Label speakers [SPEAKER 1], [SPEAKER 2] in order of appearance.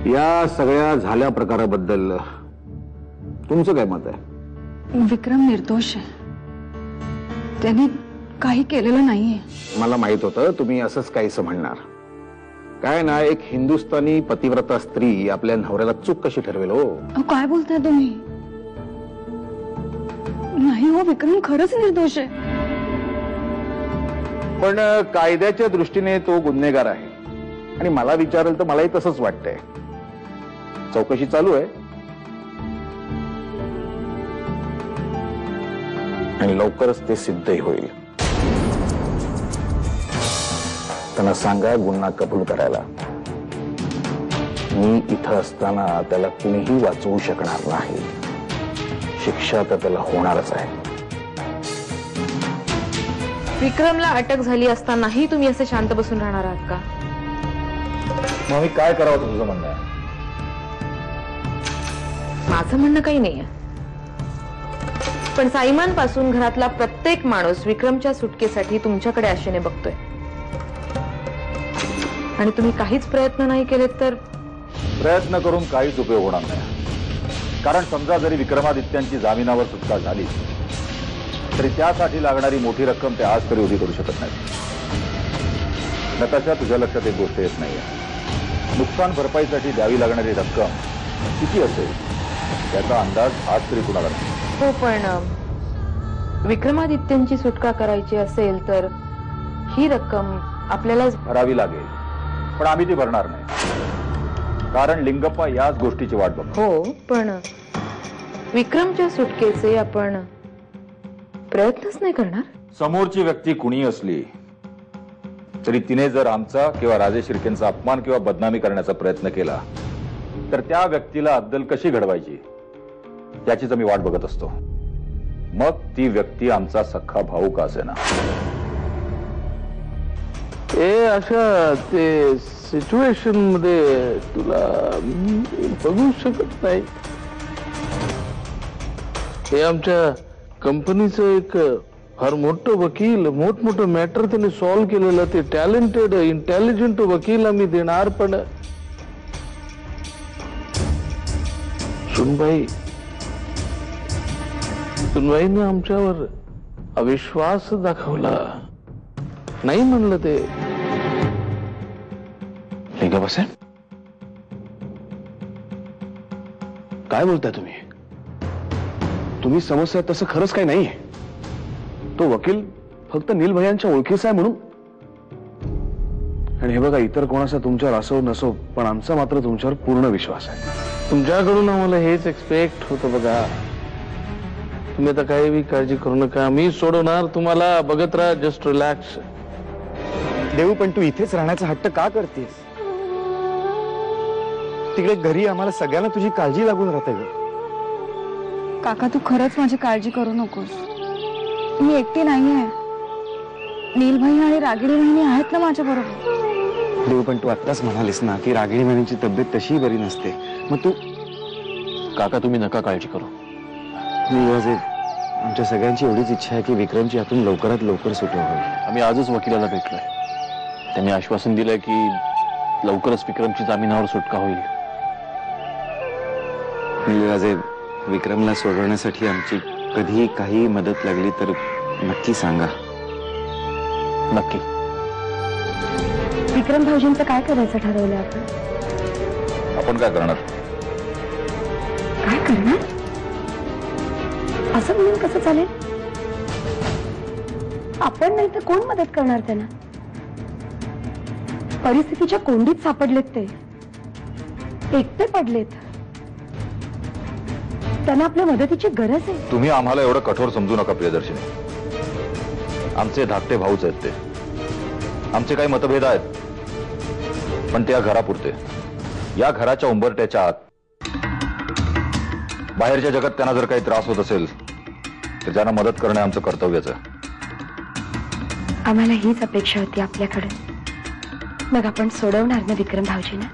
[SPEAKER 1] या सगळ्या झाल्या प्रकाराबद्दल तुमचं काय मत आहे?
[SPEAKER 2] विक्रम निर्दोष आहे, त्यांनी काही केलेलं नाहीये.
[SPEAKER 1] मला माहित होतं तुम्ही असंच काहीच म्हणणार. काय ना, एक हिंदुस्थानी पतिव्रता स्त्री आपल्या नवऱ्याला चूक कशी ठरवेल हो?
[SPEAKER 2] काय बोलताय तुम्ही? नाही हो, विक्रम खरंच निर्दोष आहे.
[SPEAKER 1] पण कायद्याच्या दृष्टीने तो गुन्हेगार आहे आणि मला विचारेल तर मलाही तसंच वाटतंय. चौकशी चालू आहे आणि लवकरच ते सिद्धही होईल. त्यांना सांगा गुन्हा कबूल करायला. मी इथं असताना त्याला कुणीही वाचवू शकणार नाही. शिक्षा तर त्याला होणारच आहे.
[SPEAKER 3] विक्रमला अटक झाली असतानाही तुम्ही असे शांत बसून राहणार आहात का?
[SPEAKER 1] मग मी काय करावं तुझं म्हणणं आहे?
[SPEAKER 3] माझं म्हणणं काही नाहीये, पण साईमान पासून घरातला प्रत्येक माणूस विक्रमच्या सुटकेसाठी तुमच्याकडे आशेने बघतोय आणि तुम्ही काहीच प्रयत्न नाही केलेत तर?
[SPEAKER 4] प्रयत्न करून काहीच उपयोग होणार नाही. कारण समजा जरी विक्रमादित्यांची जामिनावर सुटका झाली तरी त्यासाठी लागणारी मोठी रक्कम ते आज तरी उभी करू शकत नाही. नताशा, तुझ्या लक्षात एक गोष्ट येत नाहीये. नुकसान भरपाईसाठी द्यावी लागणारी रक्कम किती असेल त्याचा अंदाज आज तरी कुणाला नाही.
[SPEAKER 3] हो, पण विक्रमादित्यांची सुटका करायची असेल तर ही रक्कम आपल्यालाच
[SPEAKER 4] भरावी लागेल, पण आम्ही ती भरणार नाही. कारण लिंगप्पा याच गोष्टीची वाट बघतो.
[SPEAKER 3] हो, पण विक्रमच्या सुटकेचे आपण प्रयत्नच नाही करणार.
[SPEAKER 4] समोरची व्यक्ती कुणी असली तरी तिने जर आमचा किंवा राजे शिर्केंचा अपमान किंवा बदनामी करण्याचा प्रयत्न केला तर त्या व्यक्तीला अद्दल कशी घडवायची त्याचीच आम्ही वाट बघत असतो. मग ती व्यक्ती आमचा सख्खा भाऊ का असेना.
[SPEAKER 5] अशा ते सिच्युएशन मध्ये तुला बघू शकत नाही. हे आमच्या कंपनीचं एक फार मोठं वकील, मोठमोठं मॅटर त्यांनी सॉल्व्ह केलेलं, ते टॅलेंटेड इंटेलिजंट वकील आम्ही देणार. पण सुनबाईने आमच्यावर अविश्वास दाखवला. नाही म्हणलं ते.
[SPEAKER 6] लिंगप्पासाहेब, काय बोलताय तुम्ही? तुम्ही समस्या तसं खरंच काही नाहीये. तो वकील फक्त नील भैयांच्या ओळखीचा आहे म्हणून. आणि हे बघा, इतर कोणाचा तुमच्यावर असो नसो, पण आमचा मात्र तुमच्यावर पूर्ण विश्वास आहे.
[SPEAKER 5] तुमच्याकडून आम्हाला हेच एक्सपेक्ट होतं. बघा, तुम्ही आता काही बी काळजी करू नका, मी सोडवणार तुम्हाला. बघत राहा, जस्ट रिलॅक्स.
[SPEAKER 6] देऊ, पण तू इथेच राहण्याचा हट्ट का करतेस? तिकडे घरी आम्हाला सगळ्यांना तुझी काळजी लागून राहते ग.
[SPEAKER 2] काका, तू खरंच माझी काळजी करू नकोस. मी एकटी नाहीये. नीलभाई आणि रागिणी बहिणी आहेत ना माझ्या बरोबर.
[SPEAKER 6] देऊ, पण तू आत्ताच म्हणालीस ना की रागिणी बहिणीची तब्येत तशी बरी नसते. मग तू.
[SPEAKER 7] काका, तुम्ही नका काळजी करू.
[SPEAKER 6] आमच्या सगळ्यांची एवढीच इच्छा आहे की विक्रमची यातून लवकरात लवकर सुटका होईल.
[SPEAKER 7] आम्ही आजच वकिलाला भेटलोय. त्यांनी आश्वासन दिलंय की लवकरच विक्रमची जामिनावर सुटका होईल.
[SPEAKER 6] निराजे, विक्रमला सोडवण्यासाठी आमची कधी काही मदत लागली तर नक्की सांगा.
[SPEAKER 7] नक्की.
[SPEAKER 2] विक्रम भाऊजींचं काय करायचं ठरवलं आपण?
[SPEAKER 4] आपण काय करणार?
[SPEAKER 2] काय करणार असं म्हणून कसं चालेल? आपण नाही तर कोण मदत करणार त्यांना? परिस्थितीच्या कोंडीत सापडलेत ते, एकटे पडलेत. त्यांना आपल्या मदतीची गरज आहे.
[SPEAKER 4] तुम्ही आम्हाला एवढं कठोर समजू नका प्रियदर्शनी. आमचे धाकटे भाऊच आहेत ते. आमचे काही मतभेद आहेत, पण त्या घरापुरते. या घराच्या उंबरट्याच्या आत. बाहेरच्या जगात त्यांना जर काही त्रास होत असेल तर त्यांना मदत करणे आमचं कर्तव्यच आहे.
[SPEAKER 2] आम्हाला हीच अपेक्षा होती आपल्याकडे. मग आपण सोडवणार ना विक्रम भाऊजींना?